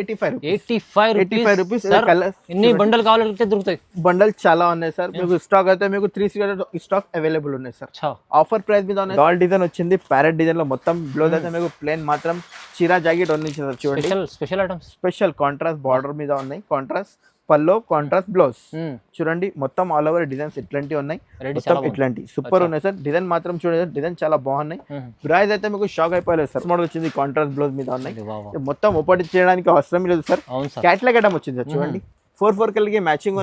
85 rupees. ఎన్ని bundle కావాలంటే దొరుకుతాయి? బండల్ చాలా ఉన్నాయి సార్. మీకు స్టాక్ అయితే మీకు 3 స్టాక్ అవైలబుల్ ఉన్నాయి సార్. ఆఫర్ ప్రైస్ మీద ఉన్నాయి. డాల్ డిజైన్ వచ్చింది, ప్యారెట్ డిజైన్ లో మొత్తం. బ్లౌజ్ అయితే మీకు ప్లేన్ మాత్రం చీరా జాకెట్ ఉంది సార్. చూడండి special items, special contrast border మీద ఉన్నాయి. కాంట్రాస్ట్ పల్లో, కాంట్రాస్ట్ బ్లౌజ్. చూడండి మొత్తం ఆల్ ఓవర్ డిజైన్స్ ఇట్లాంటివి ఉన్నాయి. మొత్తం ఇట్లాంటి సూపర్ ఉన్నాయి సార్. డిజైన్ మాత్రం చూడండి, డిజైన్ చాలా బాగున్నాయి. ప్రైస్ అయితే మీకు షాక్ అయిపోలేదు సార్. మోడల్ వచ్చింది కాంట్రాస్ట్ బ్లౌజ్ మీద ఉన్నాయి. మొత్తం ఓపెన్ చేయడానికి అవసరం లేదు సార్. క్యాట్లాగ్ ఐటమ్ వచ్చింది సార్. చూడండి 4 కలిగి మ్యాచింగ్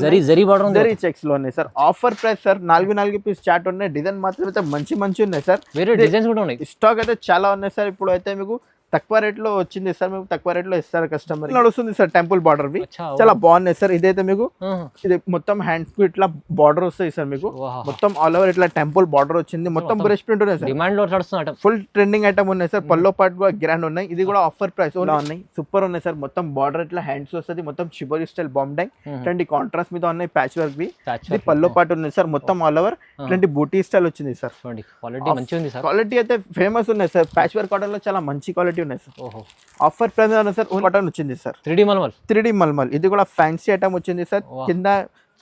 జరీ చెక్స్ లో ఉన్నాయి sir. Offer price sir 4 piece చాట్ ఉన్నాయి. డిజైన్ మాత్రం అయితే మంచి ఉన్నాయి సార్. వేరే డిజైన్స్ కూడా ఉన్నాయి. స్టాక్ అయితే చాలా ఉన్నాయి సార్. ఇప్పుడు అయితే మీకు తక్కువ రేట్ లో వచ్చింది సార్. మీకు తక్కువ రేట్ లో ఇస్తారు కస్టమర్. నడుస్తుంది సార్ టెంపుల్ బార్డర్ వి, చాలా బాగున్నాయి సార్. ఇదైతే మీకు ఇది మొత్తం హ్యాండ్స్ కు ఇట్లా బార్డర్ వస్తాయి సార్. మీకు మొత్తం ఆల్ ఓవర్ ఇట్లా టెంపుల్ బార్డర్ వచ్చింది. మొత్తం బ్రష్ ప్రింట్ ఉన్నాయి సార్. డిమాండ్ లో నడుస్తున్న ఫుల్ ట్రెండింగ్ ఐటమ్ ఉన్నాయి సార్. పల్లో పార్ట్ కూడా గ్రాండ్ ఉన్నాయి. ఇది కూడా ఆఫర్ ప్రైస్ ఉన్నాయి. సూపర్ ఉన్నాయి సార్. మొత్తం బార్డర్ ఇట్లా హ్యాండ్స్ వస్తుంది. మొత్తం షిబోరి స్టైల్ బాంబ్ ఇట్లాంటి కాంట్రాస్ట్ మీద ఉన్నాయి. ప్యాచ్ వర్క్ వి. ఇది పల్లో పార్ట్ ఉన్నాయి సార్. మొత్తం ఆల్ ఓవర్ ఇట్లాంటి బూటీ స్టైల్ వచ్చింది సార్. క్వాలిటీ అయితే ఫేమస్ ఉన్నాయి సార్. ప్యాచ్ వర్క్ కాటన్ లో చాలా మంచి క్వాలిటీ ఉన్నాయి sir. Offer price sir cotton వచ్చింది సార్. 3D మల్మల్. ఇది కూడా ఫ్యాన్సీ ఐటమ్ వచ్చింది సార్. కింద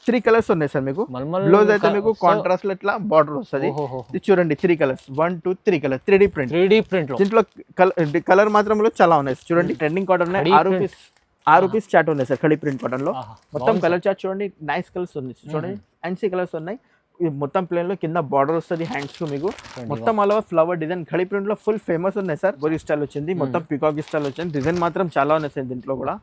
3 కలర్స్ ఉన్నాయి సార్. మీకు బ్లౌజ్ అయితే మీకు కాంట్రాస్ట్ లో ఇట్లా బార్డర్ వస్తుంది. ఇది చూడండి 3 కలర్స్, 1 2 3 కలర్స్ 3D ప్రింట్. దీంట్లో కలర్ మాత్రం చాలా ఉన్నాయి చూడండి. ట్రెండింగ్ కాటన్ ఉన్నాయి. 6 రూపీస్ చాట్ ఉన్నాయి సార్. కడి ప్రింట్ కాటన్ లో మొత్తం కలర్ చాట్ చూడండి. నైస్ కలర్స్ ఉంది చూడండి. ఫ్యాన్సీ కలర్స్ ఉన్నాయి. మొత్తం ప్లేన్ లో కింద బార్డర్ వస్తుంది హ్యాండ్స్ కు. మీకు మొత్తం all over flower design khadi print లో ఫుల్ ఫేమస్ ఉన్నాయి సార్. బోరీ స్టైల్ వచ్చింది. మొత్తం పికాక్ స్టైల్ వచ్చింది. డిజైన్ మాత్రం చాలా ఉన్నాయి సార్. దీంట్లో కూడా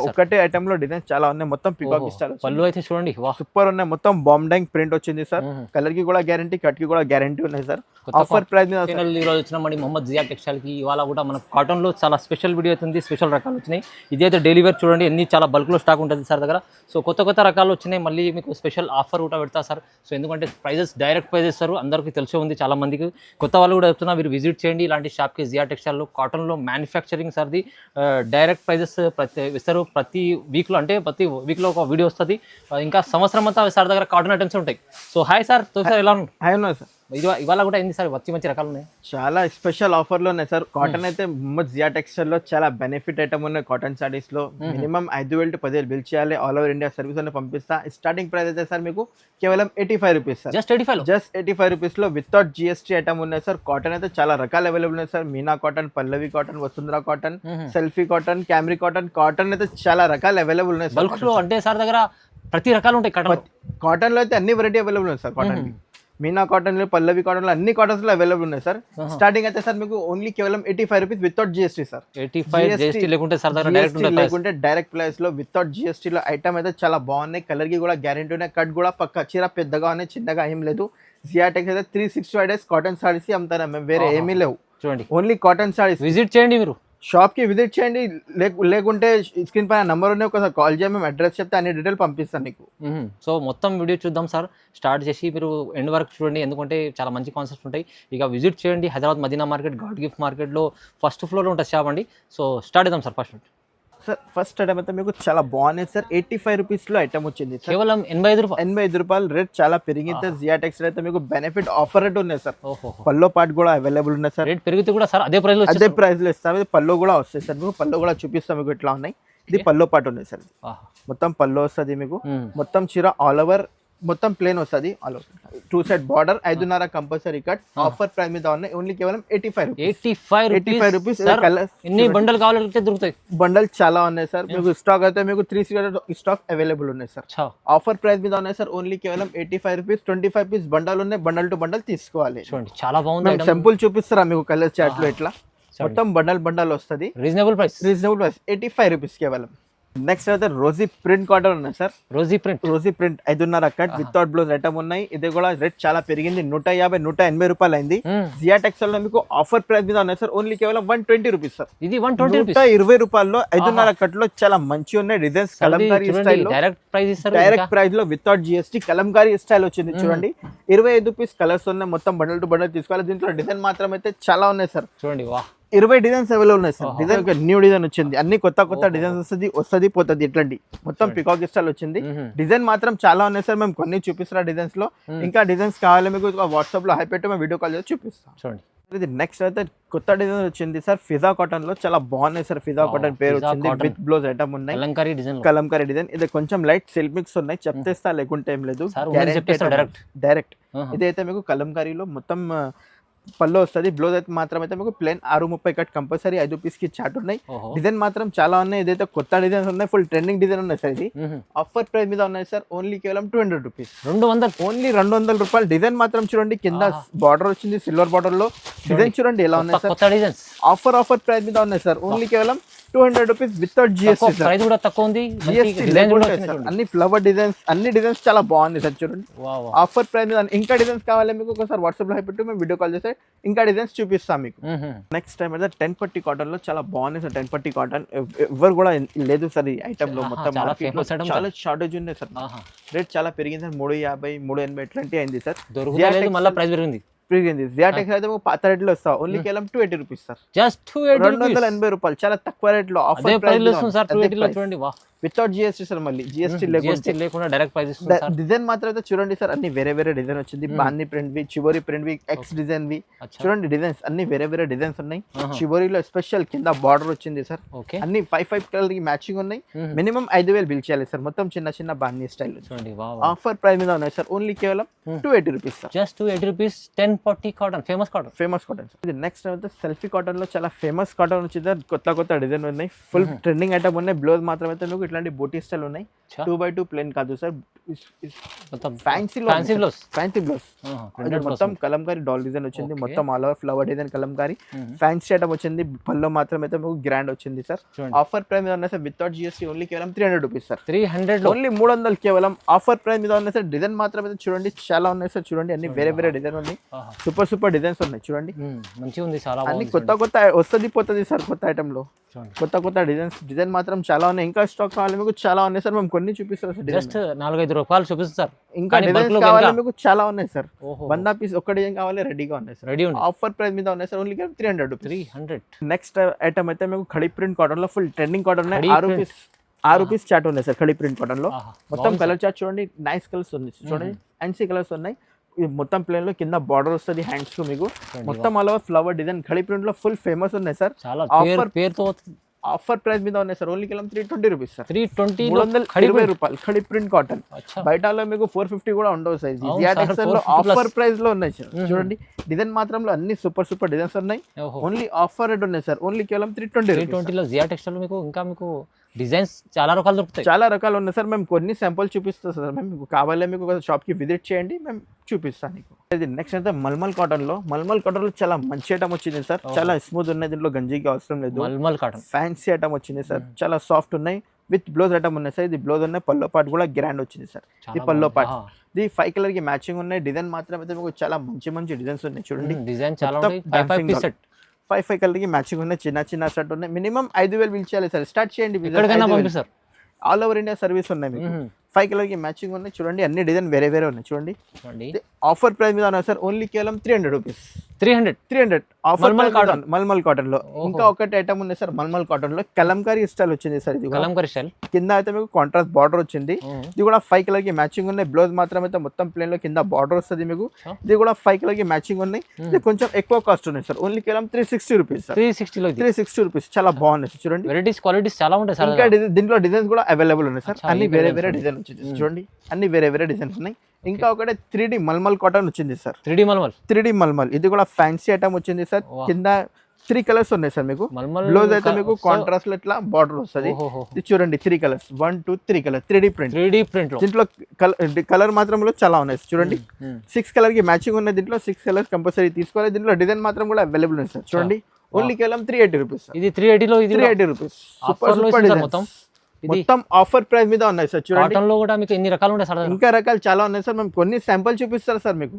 ఒకటే ఐటమ్ లో డిజైన్ చాలా ఉన్నాయి. మొత్తం పికాక్ స్టైల్ పళ్ళు అయితే చూడండి సూపర్ ఉన్నాయి. మొత్తం బాంబ్ ప్రింట్ వచ్చింది సార్. కలర్ కి కూడా గ్యారంటీ, కట్ కి కూడా గ్యారంటీ ఉన్నాయి sir. Offer price Mohammed Zia textile కి ఇవాళ కూడా మన కాటన్ లో చాలా స్పెషల్ వీడియో అవుతుంది. స్పెషల్ రకాలు వచ్చినాయి. ఇదైతే డైలీ వేర్ చూడండి. ఎన్ని చాలా బల్క్ లో స్టాక్ ఉంటుంది సార్ దగ్గర. సో కొత్త రకాలు వచ్చినాయి. మళ్ళీ మీకు స్పెషల్ ఆఫర్ కూడా పెడతా సార్. సో ఎందుకంటే ప్రైజెస్ డైరెక్ట్ ప్రైజెస్ సార్ అందరికీ తెలిసే ఉంది. చాలా మందికి కొత్త వాళ్ళు కూడా చెప్తున్నా మీరు విజిట్ చేయండి ఇలాంటి షాప్కి. జియా టెక్స్టైల్లో కాటన్లో మ్యానుఫ్యాక్చరింగ్ సార్ది డైరెక్ట్ ప్రైజెస్ ఇస్తారు. ప్రతి వీక్లో అంటే ప్రతి వీక్లో ఒక వీడియో వస్తుంది. ఇంకా సంవత్సరం అంతా సార్ దగ్గర కాటన్ ఐటమ్స్ ఉంటాయి. So hi sir. సార్ ఎలా ఉన్నాయి సార్? ఇవాళ కూడా ఏంది సార్ మంచి రకాలు ఉన్నాయి. చాలా స్పెషల్ ఆఫర్లు ఉన్నాయి సార్. కాటన్ అయితే మొహమ్మద్ జియా టెక్స్టైల్ లో చాలా బెనిఫిట్ ఐటమ్ ఉన్నాయి. కాటన్ సారీస్ లో మినిమం 5,000 to 10,000 బిల్ చేయాలి. ఆల్ ఓవర్ ఇండియా సర్వీస్ అని పంపిస్తా. స్టార్టింగ్ ప్రైస్ అయితే సార్ మీకు కేవలం 85 రూపీస్ సార్. జస్ట్ 85 రూపీస్ లో వితౌట్ GST ఐటమ్ ఉన్నాయి సార్. కాటన్ అయితే చాలా రకాలు అవైలబుల్ ఉన్నాయి sir. Meena cotton, Pallavi cotton, Vasundhara cotton, selfie cotton, Camry cotton. Cotton అయితే చాలా రకాలు అవైలబుల్ ఉన్నాయి సార్. అంటే సార్ దగ్గర ప్రతి రకాలు ఉంటాయి. కాటన్ లో అయితే అన్ని వెరైటీ అవైలబుల్ ఉన్నాయి సార్. కాటన్ మీనా కాటన్ లో, పల్లవి కాటన్ లో అన్ని కాటన్స్ లో అవైలబుల్ ఉన్నాయి సార్. స్టార్టింగ్ అయితే సార్ మీకు ఓన్లీ కేవలం 85 రూపీస్ వితౌట్ GST సార్. 85 లేకుంటే డైరెక్ట్ ప్రైస్ లో వితౌట్ GST లో ఐటమ్ అయితే చాలా బాగున్నాయి. కలర్ కి కూడా గ్యారెంటీ ఉన్నాయి. కట్ కూడా పక్క చీర పెద్దగా ఉన్నాయి, చిన్నగా ఏం లేదు. జియా టెక్స్ అయితే 365 days కాటన్ సారీస్ అమ్ముతారా మేము, వేరే ఏమీ లేవు. చూడండి ఓన్లీ కాటన్ సారీస్. విజిట్ చేయండి మీరు షాప్ కి విజిట్ చేయండి. లేకుంటే స్క్రీన్ పైన నంబర్ ఉన్నాయి, ఒకసారి కాల్ చేయండి. మేము అడ్రస్ చెప్తే అన్ని డీటెయిల్ పంపిస్తాను నీకు. సో మొత్తం వీడియో చూద్దాం సార్. స్టార్ట్ చేసి మీరు ఎండ్ వరకు చూడండి. ఎందుకంటే చాలా మంచి కాన్సెప్ట్స్ ఉంటాయి. ఇక విజిట్ చేయండి. Hyderabad Madina market, God gift మార్కెట్లో ఫస్ట్ ఫ్లోర్లో ఉంటుంది షాప్ అండి. సో స్టార్ట్ చేద్దాం సార్. సార్ ఫస్ట్ ఐటమ్ అయితే మీకు చాలా బాగున్నాయి సార్. 85 రూపీస్ లో ఐటమ్ వచ్చింది. కేవలం 85 రూపాయలు. రేట్ చాలా పెరిగింది. జియా టెక్స్టైల్ అయితే మీకు బెనిఫిట్ ఆఫర్ రేట్ ఉన్నాయి సార్. పల్లో పార్ట్ కూడా అవైలబుల్ ఉన్నాయి సార్. రేట్ పెరిగితే కూడా సార్ అదే ప్రైస్ లో ఇస్తాం. ఇది పల్లో కూడా వస్తాయి సార్. మీకు పల్లో కూడా చూపిస్తాం మీకు ఇట్లా ఉన్నాయి. ఇది పల్లో పార్ట్ ఉన్నాయి సార్. మొత్తం పల్లో వస్తుంది మీకు. మొత్తం చీర ఆల్ ఓవర్ మొత్తం ప్లేన్ వస్తుంది. All over 2 side border, 5.5 compulsory cut. Offer price మీద ఉన్నాయి. ఓన్లీ కేవలం 85 రూపీస్. ఎన్ని బండల్ కావాలంటే దొరుకుతాయి? బండల్ చాలా ఉన్నాయి సార్. మీకు స్టాక్ అయితే మీకు 3 స్టాక్ అవైలబుల్ ఉన్నాయి సార్. ఆఫర్ ప్రైస్ మీద ఉన్నాయి సార్. ఓన్లీ కేవలం 85 రూపీస్. 25 పీస్ బండల్ ఉన్నాయి. బండల్ టు బండల్ తీసుకోవాలి. చూడండి చాలా బాగుంది. సింపుల్ చూపిస్తారా మీకు కలర్ చార్ట్ లో ఇట్లా మొత్తం బండల్ వస్తుంది. రీజనబుల్ ప్రైస్ 85 రూపీస్ కేవలం. నెక్స్ట్ అయితే రోజీ ప్రింట్ కాటన్ ఉన్నాయి sir. Rosy print 5.5 cut without blouse item ఉన్నాయి. ఇది కూడా రేట్ చాలా పెరిగింది. 150 180 రూపాయలు అయింది. జియా టెక్స్టైల్ లో మీకు ఆఫర్ ప్రైస్ మీద ఉన్నాయి సార్. ఓన్లీ కేవలం 120 రూపీస్ సార్. ఇది 120 రూపాయల్లో 5.5 కట్ లో చాలా మంచి ఉన్నాయి డిజైన్స్. కలంకారీ స్టైల్ లో డైరెక్ట్ ప్రైస్ లో వితౌట్ GST కలంకారీ స్టైల్ వచ్చింది. చూడండి 25 పీస్ కలర్స్ ఉన్నాయి. మొత్తం బండల్ టు బండల్ తీసుకోవాలి. దీంట్లో డిజైన్ మాత్రం అయితే చాలా ఉన్నాయి సార్. చూడండి 20 డిజైన్స్ అవైలబుల్ ఉన్నాయి సార్. డిజైన్ న్యూ డిజైన్ వచ్చింది. అన్ని కొత్త డిజైన్స్ వస్తుంది పోతుంది. ఇట్లాంటి మొత్తం పికాక్ స్టైల్ వచ్చింది. డిజైన్ మాత్రం చాలా ఉన్నాయి సార్. మేము కొన్ని చూపిస్తున్నా డిజైన్స్ లో. ఇంకా డిజైన్స్ కావాలి మీకు వాట్సాప్ లో హై పెట్టి మేము వీడియో కాల్ చేసి చూపిస్తాం. చూడండి ఇది నెక్స్ట్ అయితే కొత్త డిజైన్ వచ్చింది సార్, ఫిజా కాటన్ లో చాలా బాగున్నాయి సార్. ఫిజా కాటన్ పేరు ఫిజా వచ్చింది, కాటన్. విత్ బ్లౌజ్ ఐటమ్ ఉన్నాయి, కలంకారీ డిజైన్ కలంకారీ డిజైన్. ఇది కొంచెం లైట్ సిల్క్ మిక్స్ ఉన్నాయి, చెప్తేస్తా లేకుంటే ఏం లేదు, సార్ చెప్పేస్తారు డైరెక్ట్. డైరెక్ట్. ఇదైతే మీకు కలంకారీలో మొత్తం పళ్ళు వస్తుంది. బ్లౌజ్ అయితే మాత్రం అయితే మీకు ప్లేన్ 630 కట్ కంపల్సరీ 5 పీస్ కి చాట్ ఉన్నాయి. డిజైన్ మాత్రం చాలా ఉన్నాయి, ఇదైతే కొత్త డిజైన్స్ ఉన్నాయి, ఫుల్ ట్రెండింగ్ డిజైన్ ఉన్నాయి సార్. ఇది ఆఫర్ ప్రైస్ మీద ఉన్నాయి సార్, ఓన్లీ కేవలం 200 రూపీస్, 200, ఓన్లీ 200 రూపాయలు. డిజైన్ మాత్రం చూడండి, కింద బార్డర్ వచ్చింది సిల్వర్ బార్డర్ లో, డిజైన్ చూడండి ఎలా ఉన్నాయి సార్. కొత్త డిజైన్స్ ఆఫర్ ప్రైస్ మీద ఉన్నాయి సార్, ఓన్లీ కేవలం 200 rupees without GST sir. Price కూడా తక్కువ ఉంది, GST డిజైన్ కూడా లేకుండా సార్. అన్ని ఫ్లవర్ డిజైన్స్, అన్ని డిజైన్స్ చాలా బాగుంది సార్ చూడండి. ఆఫర్ ప్రైస్ మీద. ఇంకా డిజైన్స్ కావాలి మీకు ఒకసారి వాట్సాప్ లో పెట్టి మేము వీడియో కాల్ చేస్తే ఇంకా డిజైన్స్ చూపిస్తాం మీకు. నెక్స్ట్ టైం అయితే 10 పట్టి కాటన్ లో చాలా బాగుంది సార్. 10 పట్టి కాటన్ ఎవరు కూడా లేదు సార్ ఈ ఐటమ్ లో, మొత్తం చాలా market లో famous item చాలా షార్టేజ్ ఉంది సార్. రేట్ చాలా పెరిగింది సార్, 350 380 ఇట్లాంటి అయింది సార్. దొరుకుతలేదు, మళ్ళీ ప్రైస్ పెరిగింది. పెరిగింది. జియా టెక్స్ అయితే మీకు పాత రేట్లో వస్తా, ఓన్లీ కేవలం 280 రూపీస్ సార్, జస్ట్ 280 రూపాయలు, చాలా తక్కువ రేట్ లో ఆఫర్ ప్రైస్ లో సార్. 280 లో చూడండి, వా, వితౌట్ జిఎస్టీ సార్. మళ్ళీ జిఎస్టీ లేకుండా డైరెక్ట్ ప్రైస్ ఇస్తుంది సార్. డిజైన్ మాత్రం అయితే చూడండి సార్, అన్ని వేరే వేరే డిజైన్ వచ్చింది. బాంది ప్రింట్ వి, చివరి ప్రింట్ వి, ఎక్స్ డిజైన్ వి, చూడండి డిజైన్స్ అన్ని వేరే వేరే డిజైన్స్ ఉన్నాయి. చివరిలో స్పెషల్ కింద బార్డర్ వచ్చింది సార్. అన్ని 5 కలర్ కి మ్యాచింగ్ ఉన్నాయి. మినిమం 5000 బిల్ చేయాలి సార్, మొత్తం చిన్న చిన్న బాంది స్టైల్. చూడండి, ఆఫర్ ప్రైస్ మీద ఉన్నాయి సార్, ఓన్లీ కేవలం 280 రూపీస్ సార్, జస్ట్ 280 రూపీస్. 10 పట్టి కాటన్, ఫేమస్ కాటన్ సార్. ఇది నెక్స్ట్ అయితే సెల్ఫీ కాటన్ లో చాలా ఫేమస్ కాటన్ వచ్చింది, కొత్త డిజైన్ ఉన్నాయి, ఫుల్ ట్రెండింగ్ ఐటమ్ ఉన్నాయి. బ్లౌజ్ మాత్రం అయితే మీకు ఇట్లాంటి బూటీ స్టైల్ ఉన్నాయి, 2x2 ప్లేన్ కాదు సార్, ఫ్యాన్సీ బ్లౌజ్. మొత్తం కలంకారీ డాల్ డిజైన్ వచ్చింది, మొత్తం all over flower design Kalamkari fancy item వచ్చింది. పళ్ళు మాత్రం అయితే మీకు గ్రాండ్ వచ్చింది సార్. ఆఫర్ ప్రైస్ మీద ఉన్నాయి సార్, వితౌట్ జిఎస్టీ ఓన్లీ కేవలం 300 రూపీస్ సార్. 300, ఓన్లీ 300 కేవలం. ఆఫర్ ప్రైస్ మీద ఉన్నాయి సార్. డిజైన్ మాత్రం అయితే చూడండి చాలా ఉన్నాయి సార్, చూడండి అన్ని వేరే వేరే డిజైన్ ఉన్నాయి, సూపర్ డిజైన్స్ ఉన్నాయి చూడండి. మంచిగా ఉంది, చాలా అన్ని కొత్త వస్తుంది పోతుంది సార్. కొత్త ఐటమ్ లో కొత్త డిజైన్ మాత్రం చాలా ఉన్నాయి. ఇంకా స్టాక్ కావాలి మీకు చాలా ఉన్నాయి సార్, మేము కొన్ని చూపిస్తాం సార్. జస్ట్ 4-5 రూపాయలు చూపిస్తారు, ఇంకా డిజైన్స్ కావాలి మీకు చాలా ఉన్నాయి సార్. 100 పీస్ ఒక్క డిజైన్ కావాలి, రెడీగా ఉన్నాయి సార్. రెడీ ఆఫర్ ప్రైస్ మీద ఉన్నాయి సార్, ఓన్లీ 300. నెక్స్ట్ ఐటమ్ అయితే మీకు ఖడీ ప్రింట్ కాటన్ లో ఫుల్ ట్రెండింగ్ కాటన్ ఉన్నాయి. 6 రూపీస్ చాట్ ఉన్నాయి సార్ ఖడీ ప్రింట్ కాటన్ లో. మొత్తం కలర్ చాట్ చూడండి, నైస్ కలర్స్ ఉంది చూడండి, ఫ్యాన్సీ కలర్స్ ఉన్నాయి. మొత్తం ప్లేన్ లో కింద బార్డర్ వస్తుంది హ్యాండ్స్ కు మీకు, మొత్తం all over flower design khadi print లో ఫుల్ ఫేమస్ ఉన్నాయి సార్. ఆఫర్ ప్రైస్ మీద ఉన్నాయి సార్, ఓన్లీ కేవలం 320 రూపీస్ సార్. 320 రూపాయలు ఖడీ ప్రింట్ కాటన్. బయటలో మీకు 450 కూడా ఉండవు సార్. జియా టెక్స్టైల్ లో ఆఫర్ ప్రైస్ లో ఉన్నాయి సార్. చూడండి డిజైన్ మాత్రం అన్ని సూపర్ డిజైన్స్ ఉన్నాయి, ఓన్లీ ఆఫర్ రేట్ ఉన్నాయి సార్, ఓన్లీ కేవలం 320 లో. జియా టెక్స్టైల్ మీకు ఇంకా మీకు డిజైన్స్ చాలా రకాలు దొరుకుతాయి, చాలా రకాలు ఉన్నాయి సార్. మేము కొన్ని శాంపుల్ చూపిస్తాం సార్, మేము మీకు కావాలే మీకు షాప్ కి విజిట్ చేయండి, మేము చూపిస్తాను మీకు. ఇది నెక్స్ట్ అయితే మల్మల్ కాటన్ లో చాలా మంచి ఐటమ్ వచ్చింది సార్, చాలా స్మూత్ ఉన్నాయి, దీంట్లో గంజికి అవసరం లేదు. మల్మల్ కాటన్ ఫ్యాన్సీ ఐటమ్ వచ్చింది సార్, చాలా సాఫ్ట్ ఉన్నాయి, విత్ బ్లౌజ్ ఐటమ్ ఉన్నాయి సార్. ఇది బ్లౌజ్ ఉన్నాయి, పల్లో పార్ట్ కూడా గ్రాండ్ వచ్చింది సార్. ఇది పల్లో పార్ట్, ఇది 5 కలర్ కి మ్యాచింగ్ ఉన్నాయి. డిజైన్ మాత్రం అయితే మీకు చాలా మంచి డిజైన్స్ ఉన్నాయి చూడండి. డిజైన్ చాలా 5 కలర్ కి మ్యాచింగ్ ఉన్నాయి, చిన్న సెట్ ఉన్నాయి. మినిమం 5000 బిల్ చేయాలి సార్, స్టార్ట్ చేయండి. ఆల్ ఓవర్ ఇండియా సర్వీస్ ఉన్నాయి మీకు. 5 కలర్ కి మ్యాచింగ్ ఉన్నాయి చూడండి, అన్ని డిజైన్ వేరే ఉన్నాయి చూడండి. ఆఫర్ ప్రైస్ మీద ఉన్నాయి సార్, ఓన్లీ కేవలం 300 రూపీస్. 300 ఆఫర్ మల్మల్ కాటన్ లో. ఇంకా ఒకటి ఐటమ్ ఉంది సార్ మల్మల్ కాటన్ లో, కలంకారీ స్టైల్ వచ్చింది సార్. ఇది కలంకారీ స్టైల్, కింద అయితే మీకు కాంట్రాస్ట్ బార్డర్ వచ్చింది. ఇది కూడా 5 కలర్ కి మ్యాచింగ్ ఉన్నాయి. బ్లౌజ్ మాత్రం అయితే మొత్తం ప్లేన్ లో కింద బార్డర్ వస్తుంది మీకు. ఇది కూడా 5 కలర్ కి మ్యాచింగ్ ఉన్నాయి. ఇది కొంచెం ఎక్కువ కాస్ట్ ఉన్నాయి సార్, ఓన్లీ కేవలం 360 రూపీస్. 360 రూపీస్, చాలా బాగున్నాయి చూడండి. వెరైటీస్ క్వాలిటీస్ చాలా ఉంటాయి సార్. ఇంకా దీంట్లో డిజైన్స్ కూడా అవైలబుల్ ఉన్నాయి సార్, అన్ని వేరే డిజైన్ వచ్చింది చూడండి, అన్ని వేరే డిజైన్స్ ఉన్నాయి. ఇంకా ఒకటి 3D మల్మల్ కాటన్ వచ్చింది సార్. 3D మల్మల్, ఇది కూడా ఫ్యాన్సీ ఐటమ్ వచ్చింది సార్. కింద 3 కలర్స్ ఉన్నాయి సార్ మీకు. బ్లౌజ్ అయితే మీకు కాంట్రాస్ట్ లో ఇట్లా బార్డర్ వస్తుంది. ఇది చూడండి 3 కలర్స్, 1 2 3 కలర్ 3D ప్రింట్. దీంట్లో కలర్ మాత్రం చాలా ఉన్నాయి చూడండి. 6 కలర్ కి మ్యాచింగ్ ఉన్నాయి, దీంట్లో 6 కలర్స్ కంపల్సరీ తీసుకోవాలి. దీంట్లో డిజైన్ మాత్రం కూడా అవైలబుల్ ఉంది సార్ చూడండి, ఓన్లీ కేవలం 380 రూపీస్. ఇది 380 లో, 380 రూపీస్. సూపర్ డిజైన్, మొత్తం ఆఫర్ ప్రైస్ మీద ఉన్నాయి సార్ చూడండి. కాటన్ లో కూడా మీకు ఎన్ని రకాలు ఉంటాయి సార్? ఇంకా రకాలు చాలా ఉన్నాయి సార్, మేము కొన్ని శాంపుల్ చూపిస్తారు సార్ మీకు.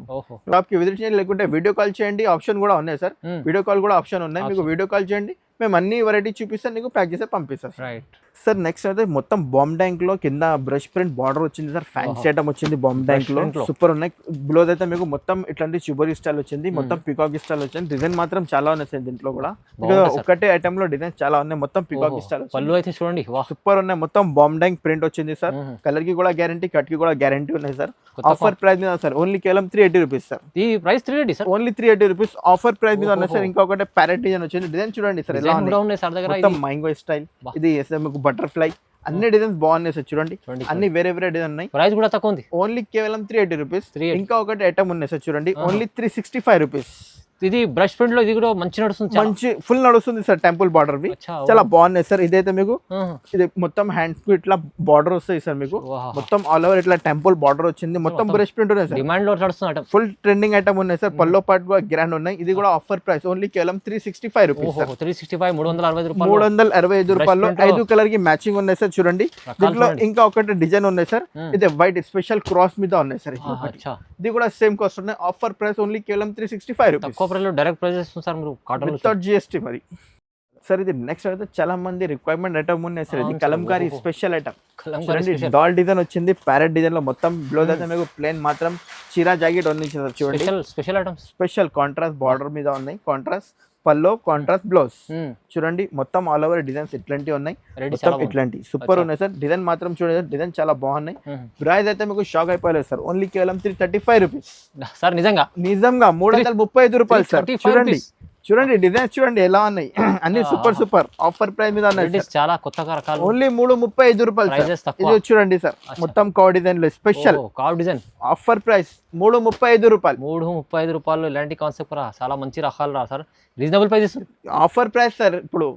షాప్ కి విజిట్ చేయండి, లేకుంటే వీడియో కాల్ చేయండి, ఆప్షన్ కూడా ఉన్నాయి సార్. వీడియో కాల్ కూడా ఆప్షన్ ఉన్నాయి మీకు. వీడియో కాల్ చేయండి, మేము అన్ని వెరైటీ చూపిస్తాం, నీకు ప్యాక్ చేసి పంపిస్తాం రైట్. సార్. నెక్స్ట్ అయితే మొత్తం బాంబ్ ట్యాంక్ లో కింద బ్రష్ ప్రింట్ బార్డర్ వచ్చింది సార్, ఫ్యాన్సీ ఐటమ్ వచ్చింది బాంబ్ ట్యాంక్ లో, సూపర్ ఉన్నాయి. బ్లౌజ్ అయితే మీకు మొత్తం ఇట్లాంటి చిబోరి స్టైల్ వచ్చింది, మొత్తం పికాక్ స్టైల్ వచ్చింది. డిజైన్ మాత్రం చాలా ఉన్నాయి సార్ దీంట్లో కూడా, ఒకటే ఐటమ్ లో డిజైన్ చాలా ఉన్నాయి, మొత్తం పికాక్ స్టైల్. పళ్ళు అయితే చూడండి సూపర్ ఉన్నాయి, మొత్తం బాంబ్ ట్యాంక్ ప్రింట్ వచ్చింది సార్. కలర్ కి కూడా గ్యారంటీ, కట్ కి కూడా గ్యారంటీ ఉన్నాయి సార్. ఆఫర్ ప్రైస్ మీద సార్ ఓన్లీ కేవలం 380 రూపీస్ సార్. ఈ price 380 sir, only 380 rupees offer price మీద ఉన్నాయి సార్. ఇంకొకటి ప్యారెట్ డిజైన్ వచ్చింది, డిజైన్ చూడండి సార్ ఎలా ఉన్నాయి సార్ దగ్గర. మొత్తం మ్యాంగో స్టైల్, ఇది మీకు బటర్ఫ్లై, అన్ని డిజైన్స్ బాగున్నాయి సార్. చూడండి అన్ని వేరే వేరే డిజైన్ ఉన్నాయి, ప్రైస్ కూడా తక్కువ ఉంది, ఓన్లీ కేవలం 380 రూపీస్. ఇంకా ఒకటి ఐటమ్ ఉన్నాయి సార్ చూడండి, ఓన్లీ 365 రూపీస్. ఇది బ్రష్ ప్రింట్ లో ఇది కూడా మంచి నడుస్తుంది, మంచి ఫుల్ నడుస్తుంది సార్. టెంపుల్ బార్డర్ వి చాలా బాగున్నాయి సార్. ఇదైతే మీకు ఇది మొత్తం హ్యాండ్స్ కు ఇట్లా బార్డర్ వస్తాయి సార్, మీకు మొత్తం ఆల్ ఓవర్ ఇట్లా టెంపుల్ బార్డర్ వచ్చింది, మొత్తం బ్రష్ ప్రింట్ ఉన్నాయి సార్. డిమాండ్ లో నడుస్తుంది, ఫుల్ ట్రెండింగ్ ఐటమ్ ఉన్నాయి సార్. పల్లో పాటు కూడా గ్రాండ్ ఉన్నాయి. ఇది కూడా ఆఫర్ ప్రైస్ ఓన్లీ కేవలం 365 రూపీస్. 365 365 రూపాయలు 5 కలర్ కి మ్యాచింగ్ ఉన్నాయి సార్. చూడండి దీంట్లో ఇంకా ఒకటి డిజైన్ ఉన్నాయి సార్, ఇది వైట్ స్పెషల్ క్రాస్ మీద ఉన్నాయి సార్. ఇది కూడా సేమ్ కాస్ట్ ఉన్నాయి, ఆఫర్ ప్రైస్ ఓన్లీ కేవలం 365 రూపీస్. డైరెక్ట్ ప్రైజెస్ సార్ మీరు కాటన్ వితౌట్ జిఎస్టీ మరి సార్. ఇది నెక్స్ట్ అయితే చాలా మంది రిక్వైర్మెంట్ ఐటమ్ ఉన్నాయి సార్. ఇది కలంకారీ స్పెషల్ ఐటమ్ చూడండి, డాల్ డిజైన్ వచ్చింది, ప్యారెట్ డిజైన్ లో మొత్తం. బ్లౌజ్ అయితే మీకు ప్లేన్ మాత్రం చీరా జాకెట్ ఉంది సార్. చూడండి special items, special contrast border మీద ఉన్నాయి, కాంట్రాస్ట్ పల్లో, కాంట్రాస్ట్ బ్లౌజ్. చూడండి మొత్తం ఆల్ ఓవర్ డిజైన్స్ ఇట్లాంటివి ఉన్నాయి, మొత్తం ఇట్లాంటి సూపర్ ఉన్నాయి సార్. డిజైన్ మాత్రం చూడండి, డిజైన్ చాలా బాగున్నాయి. ప్రైస్ అయితే మీకు షాక్ అయిపోలేదు సార్, ఓన్లీ కేవలం 335 రూపీస్ సార్. నిజంగా 335 రూపాయలు సార్. చూడండి చూడండి డిజైన్స్ చూడండి ఎలా ఉన్నాయి, అన్ని సూపర్ సూపర్ ఆఫర్ ప్రైస్ మీద ఉన్నాయి, చాలా కొత్త రకాలు. ఓన్లీ 335 రూపాయలు సార్. ఇది చూడండి సార్, మొత్తం కవ్ డిజైన్ లో స్పెషల్ కవ్ డిజైన్ ఆఫర్ ప్రైస్ 335 రూపాయలు. 335 రూపాయలు ఇలాంటి కాన్సెప్ట్ చాలా మంచి రకాలు రా sir, reasonable price offer price sir. ఇప్పుడు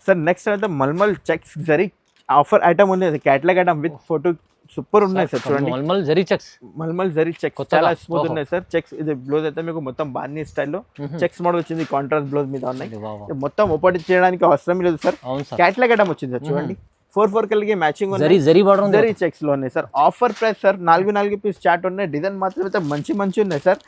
సార్ నెక్స్ట్ అయితే malmal checks zari offer item ఉంది, catalogue item with photo super ఉన్నాయి సార్. చూడండి మల్మల్ జరీ చెక్స్ చాలా స్మూత్ ఉన్నాయి సార్. చెక్స్ ఇది బ్లౌజ్ అయితే మీకు మొత్తం బాందీ స్టైల్లో చెక్స్ మోడల్ వచ్చింది, కాంట్రాస్ట్ బ్లౌజ్ మీద ఉన్నాయి. మొత్తం ఓపెన్ చేయడానికి అవసరం లేదు సార్, క్యాటలాగ్ ఐటమ్ వచ్చింది సార్. చూడండి 4 కలర్కి మ్యాచింగ్ జరీ చెక్స్ లో ఉన్నాయి sir. Offer price sir 4 piece చాట్ ఉన్నాయి. డిజైన్ మాత్రం అయితే మంచి ఉన్నాయి సార్.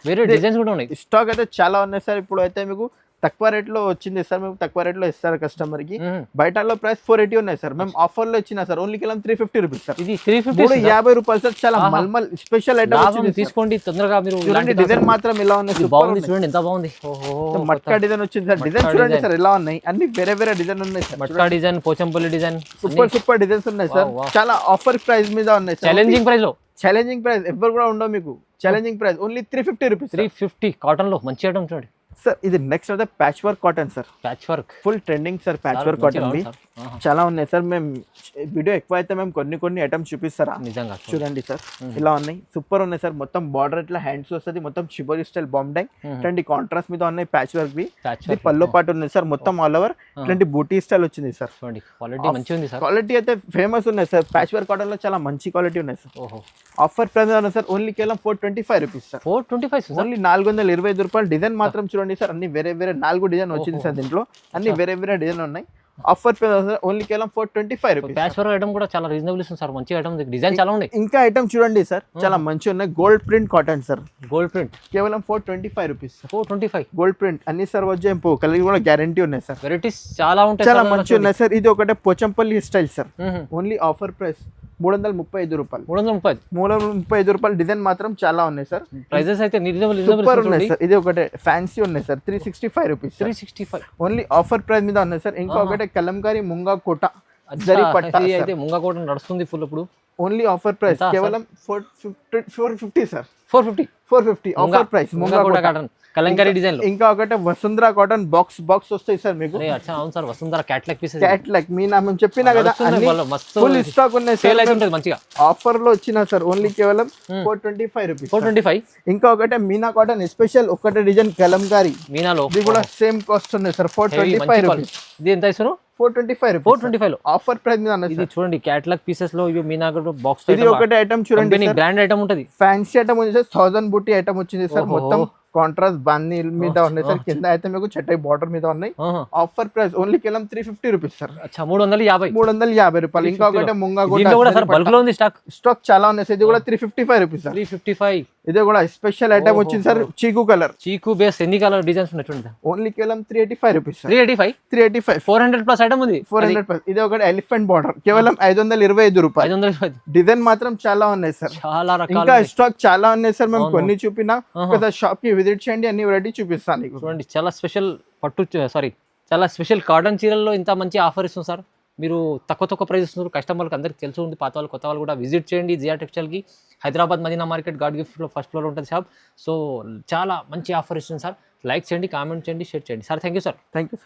స్టాక్ అయితే చాలా ఉన్నాయి సార్. ఇప్పుడు అయితే మీకు తక్కువ రేట్ లో వచ్చింది సార్, మేము తక్కువ రేట్ లో ఇస్తారు కస్టమర్ కి. బయటలో ప్రైస్ 480 ఉన్నాయి సార్, మేము ఆఫర్ లో ఇచ్చిన సార్ ఓన్లీ కేవలం 350 రూపీస్ సార్. ఇది 350 రూపాయలు సార్. చాలా మల్మల్ స్పెషల్ ఐటమ్ తీసుకోండి తొందరగా మీరు. డిజైన్ మాత్రం ఎలా ఉన్నాయి, చూడండి ఎంత బాగుంది. మట్కా డిజైన్ వచ్చింది సార్. డిజైన్ చూడండి సార్ ఎలా ఉన్నాయి, అన్ని వేరే వేరే డిజైన్ ఉన్నాయి sir. Matka design, Pochampally design, super designs ఉన్నాయి సార్. చాలా ఆఫర్ ప్రైస్ మీద ఉన్నాయి సార్. ఛాలెంజింగ్ ప్రైస్ ఎవరు కూడా ఉండవు మీకు. Challenging price only 350 rupees. 350 cotton లో మంచి ఐటమ్ చూడండి సార్. ఇది నెక్స్ట్ అయితే patch work cotton sir. Patch work full trending sir. Patch work cotton వి చాలా ఉన్నాయి సార్. మేము వీడియో ఎక్కువ అయితే మేము కొన్ని ఐటమ్స్ చూపిస్తారా నిజంగా. చూడండి సార్ ఇలా ఉన్నాయి, సూపర్ ఉన్నాయి సార్. మొత్తం బార్డర్ ఇట్లా హ్యాండ్స్ వస్తుంది, మొత్తం షిబోరి స్టైల్ బాంబ్ ట్యాంక్ ఇట్లాంటి కాంట్రాస్ట్ మీద ఉన్నాయి. ప్యాచ్ వర్క్ వి పల్లో పాటు ఉన్నాయి సార్. మొత్తం ఆల్ ఓవర్ ఇట్లాంటి బూటీ స్టైల్ వచ్చింది సార్. క్వాలిటీ అయితే ఫేమస్ ఉన్నాయి సార్. ప్యాచ్ వర్క్ కాటన్ లో చాలా మంచి క్వాలిటీ ఉన్నాయి సార్. ఆఫర్ ప్రైస్ ఉన్నాయి సార్, ఓన్లీ కేవలం 425 రూపీస్ సార్. 425 ఓన్లీ 425 రూపాయలు. డిజైన్ మాత్రం చూడండి సార్, అన్ని వేరే 4 డిజైన్ వచ్చింది సార్. దీంట్లో అన్ని వేరే డిజైన్ ఉన్నాయి. ఆఫర్ ప్రైస్ ఓన్లీ కేవలం 425 రూపీస్. ప్యాచ్ వర్క్ ఐటమ్ కూడా చాలా రీజనబుల్ ఇస్తుంది సార్, మంచి ఐటమ్, డిజైన్ చాలా ఉన్నాయి. ఇంకా ఐటమ్ చూడండి సార్, చాలా మంచి ఉన్నాయి. Gold print cotton sir. Gold print కేవలం 425 రూపీస్. 425 గోల్డ్ ప్రింట్ అన్ని సార్ వచ్చే కలర్ కూడా గ్యారంటీ ఉన్నాయి సార్. వెరైటీస్ చాలా ఉంటాయి, చాలా మంచి ఉన్నాయి సార్. ఇది ఒకటే Pochampally style sir. Only offer price 335 రూపాయలు. 335 రూపాయలు. డిజైన్ మాత్రం చాలా ఉన్నాయి సార్. ప్రైజెస్ అయితే సూపర్ ఉన్నాయి సార్. ఇది ఒకటే ఫ్యాన్సీ ఉన్నాయి sir, 365 rupees. 365 only offer price మీద ఉన్నాయి సార్. ఇంకా ఒకటే కలంకారీ ముంగా కోట జరీ పట్టా అయితే ముంగా కోట నడుస్తుంది ఫుల్ ఇప్పుడు. ఓన్లీ ఆఫర్ ప్రైస్ కేవలం 450 సార్. 450 ఆఫర్ ప్రైస్ ముంగా కోట కాటన్ కలంకారీ డిజైన్ లో. ఇంకా ఒకటే వసుంధర కాటన్ బాక్స్ వస్తాయి సార్ మీకు. అవును sir, Vasundhara catalogue pieces. Catalogue మీ నా మేము చెప్పినా కదా, ఫుల్ స్టాక్ ఉన్నాయి సేల్ అవుతుంది మంచిగా. ఆఫర్ లో వచ్చినా సార్ ఓన్లీ కేవలం 425 రూపీస్. 425. ఇంకా ఒకటే మీనా కాటన్ స్పెషల్ ఒకటే డిజైన్ కలంకారీ మీనాలో. ఇది కూడా సేమ్ కాస్ట్ ఉన్నాయి సార్, 425 రూపీస్. ఇది ఎంత ఇస్తారు? 425 లో ఆఫర్ ప్రైస్ మీద అన్నది. ఇది చూడండి క్యాట్లాగ్ పీసెస్ లో ఇవి మీనా బాక్స్. ఇది ఒకటే ఐటమ్ చూడండి, బ్రాండ్ ఐటమ్ ఉంటది, ఫ్యాన్సీ ఐటమ్ ఉంది సార్. 1000 బూటీ ఐటమ్ వచ్చింది సార్. మొత్తం కాంట్రాస్ట్ బాందీ మీద ఉన్నాయి సార్. కింద అయితే మీకు చట్టై బార్డర్ మీద ఉన్నాయి. ఆఫర్ ప్రైస్ ఓన్లీ కేవలం 350 రూపీస్ సార్. 350 రూపాయలు. ఇంకా ఒకటే ముంగా బల్క్ లో ఉంది స్టాక్ చాలా ఉన్నాయి సార్. ఇది కూడా 355 రూపీస్ సార్. 355 ఇదే కూడా స్పెషల్ ఐటమ్ వచ్చింది సార్, చీకు కలర్. చీకు బేస్ ఎన్ని కలర్ డిజైన్స్ ఉన్నాయి చూడండి. ఓన్లీ కేవలం 385 రూపీస్. 385 400 ప్లస్ ఐటమ్ ఉంది. 400 ఇది ఒకటి ఎలిఫెంట్ బార్డర్ కేవలం 525 రూపాయలు. 525. డిజైన్ మాత్రం చాలా ఉన్నాయి సార్, చాలా రకాలు ఇంకా స్టాక్ చాలా ఉన్నాయి సార్. మేము కొన్ని చూపినా ఒకసారి షాప్ కి విజిట్ చేయండి, అన్ని వెరైటీ చూపిస్తాను నీకు. చూడండి చాలా స్పెషల్ చాలా స్పెషల్ కాటన్ చీరల్లో ఇంత మంచి ఆఫర్ ఇస్తుంది సార్. మీరు తక్కువ ప్రైస్ ఇస్తున్నారు, కస్టమర్కి అందరికి తెలిసి ఉంది. పాత వాళ్ళు కొత్త వాళ్ళు కూడా విజిట్ చేయండి జియా టెక్స్టైల్కి. హైదరాబాద్ మదీనా మార్కెట్ గాడ్ గిఫ్ట్లో ఫస్ట్ ఫ్లోర్ ఉంటుంది షాప్. సో చాలా మంచి ఆఫర్ ఇస్తుంది సార్. లైక్ చేయండి, కామెంట్ చేయండి, షేర్ చేయండి sir. Thank you sir. Thank you.